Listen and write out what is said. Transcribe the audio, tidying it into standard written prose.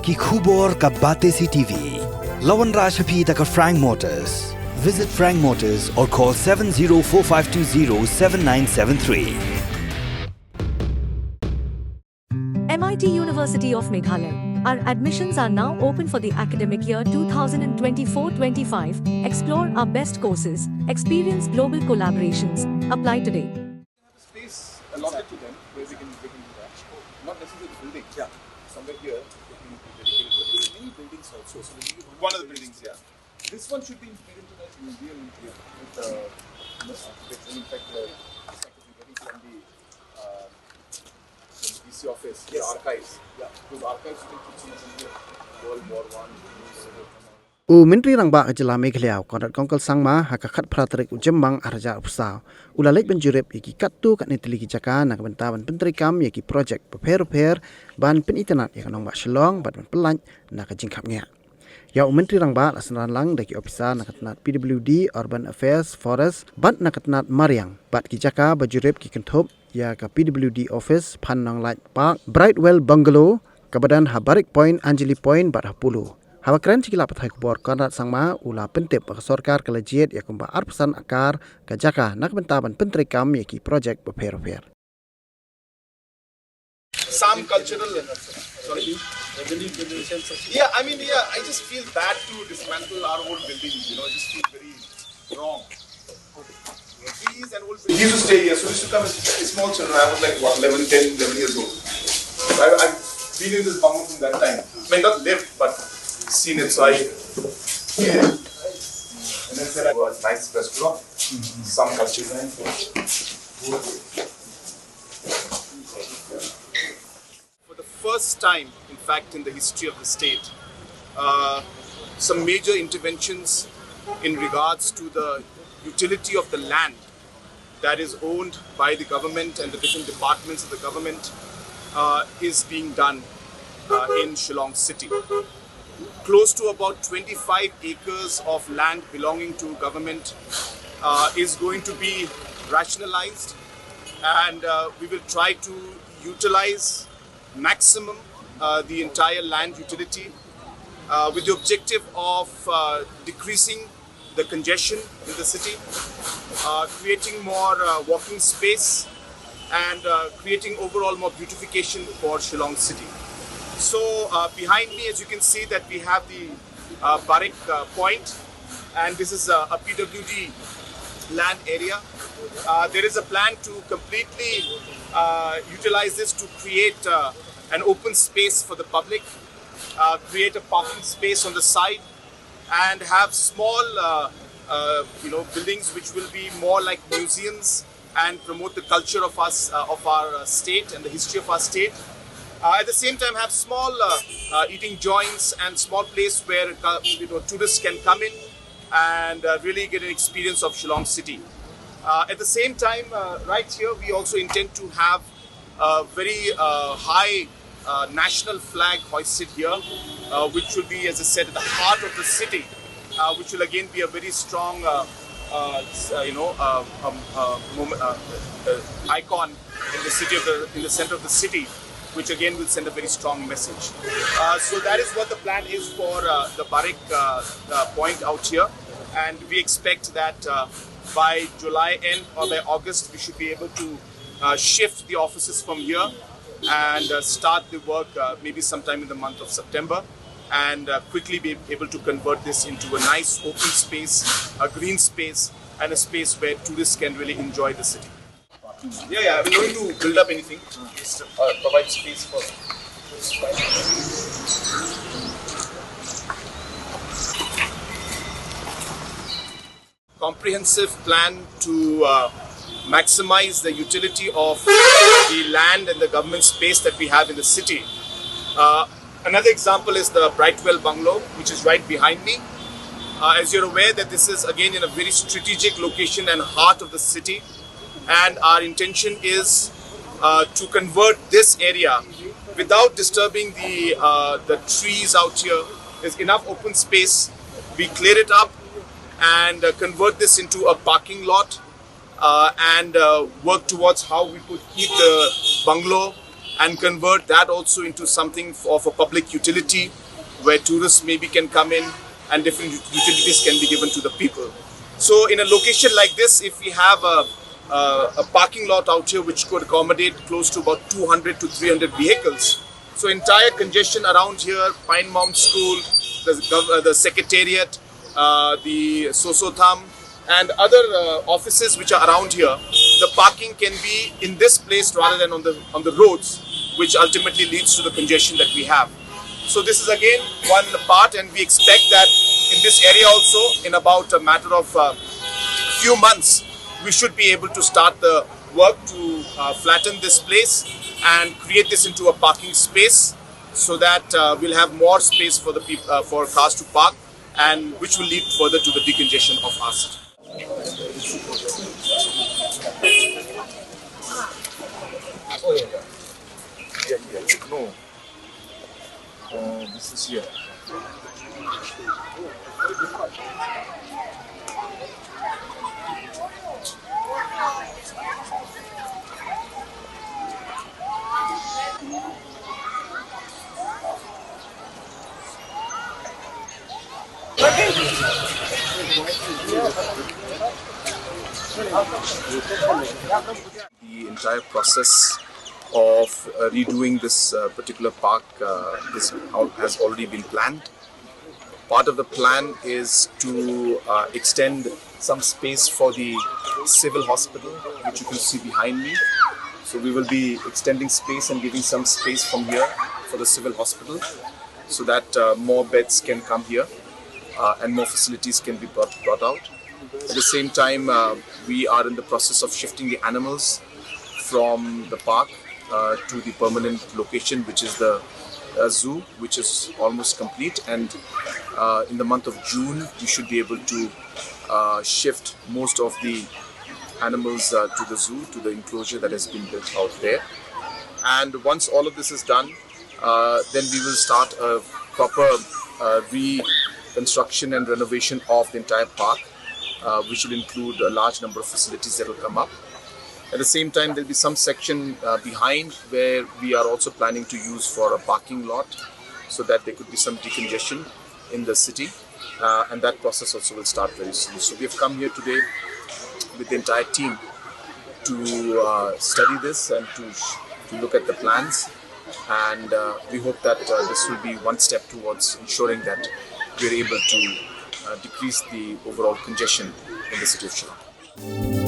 ki khubor ka bate si TV. Lawan Rashaphi taka Frank Motors. Visit Frank Motors or call 7045207973. MIT University of Meghalaya. Our admissions are now open for the academic year 2024-25. Explore our best courses, experience global collaborations. Apply today. Space allotted to them where we can do that. Not necessarily building. Yeah. Somewhere here, we can be dedicated. But there are many buildings also. So maybe one of the buildings, yeah. This one should be made into a museum here with architects. And in fact, this I could be getting from the DC office, the archives. Yeah. Those archives will keep some here. World War I. Menteri Rangba Ajala Meghalaya Konrad Kongkal Sangma hakakat pratrik ujembang arja upsau. Ulalek benjurip yaki katu kat netili kijaka nak bentaban Menteri Kam yaki projek repair ban penitenat yak nong ba Shillong ban pelanj nak Jingkhuid ngea. Ya Menteri Rangba lasanan lang daki ofisa nak tenat PWD Urban Affairs Forest ban nak tenat Mariang bat kijaka bajurip ki kenthop ya ka PWD office Phan Nong Light Park Brightwell Bungalow kabadan Barik Point Anjali Point bat hapulu. Hawa keren cikila pathai kubor Konrad Sangma ula pentip baka Sorkar kalajiet ya kumba arpesan akar kajaka nak bentaban Menteri Kam yaki projek repair. Some cultural, sorry. Yeah, I mean, yeah, I just feel bad to dismantle our old buildings, I just feel very wrong. These and old buildings. He used to stay here, so we used to come as small children. I was like, 11 years old. I've been in this bungalow from that time. I mean, not lived, but seen it, so yeah. And then said, well, it's nice restaurant, some culture. For the first time, in fact, in the history of the state, some major interventions in regards to the utility of the land that is owned by the government and the different departments of the government is being done in Shillong city. Close to about 25 acres of land belonging to government is going to be rationalized, and we will try to utilize maximum the entire land utility with the objective of decreasing the congestion in the city, creating more walking space, and creating overall more beautification for Shillong city. So behind me, as you can see, that we have the Barik Point, and this is a PWD land area. There is a plan to completely utilize this to create an open space for the public, create a parking space on the side, and have small buildings which will be more like museums and promote the culture of us, of our state and the history of our state. At the same time, have small eating joints and small place where tourists can come in and really get an experience of Shillong city. At the same time, right here, we also intend to have a very high national flag hoisted here, which will be, as I said, at the heart of the city, which will again be a very strong, icon in the city in the center of the city, which again will send a very strong message. So that is what the plan is for the Barik Point out here, and we expect that by July end or by August we should be able to shift the offices from here and start the work maybe sometime in the month of September, and quickly be able to convert this into a nice open space, a green space, and a space where tourists can really enjoy the city. Yeah, we're going to build up anything, just provide space for. Comprehensive plan to maximize the utility of the land and the government space that we have in the city. Another example is the Brightwell Bungalow, which is right behind me. As you're aware that this is again in a very strategic location and heart of the city, and our intention is to convert this area without disturbing the trees out here. There's enough open space. We clear it up and convert this into a parking lot and work towards how we could keep the bungalow and convert that also into something of a public utility where tourists maybe can come in and different utilities can be given to the people. So in a location like this, if we have a parking lot out here which could accommodate close to about 200 to 300 vehicles, so entire congestion around here, Pine Mount School, the Secretariat, the Sosotham and other offices which are around here, the parking can be in this place rather than on the roads, which ultimately leads to the congestion that we have. So this is again one part, and we expect that in this area also, in about a matter of few months, we should be able to start the work to flatten this place and create this into a parking space, so that we'll have more space for the for cars to park, and which will lead further to the decongestion of our city. No. This is here. The entire process of redoing this particular park has already been planned. Part of the plan is to extend some space for the civil hospital, which you can see behind me. So we will be extending space and giving some space from here for the civil hospital, so that more beds can come here and more facilities can be brought out. At the same time, we are in the process of shifting the animals from the park to the permanent location, which is the zoo, which is almost complete, and in the month of June we should be able to shift most of the animals to the zoo, to the enclosure that has been built out there. And once all of this is done, then we will start a proper reconstruction and renovation of the entire park, which will include a large number of facilities that will come up. At the same time, there will be some section behind where we are also planning to use for a parking lot, so that there could be some decongestion in the city, and that process also will start very soon. So we have come here today with the entire team to study this and to look at the plans, and we hope that this will be one step towards ensuring that we are able to decrease the overall congestion in the city of Shillong.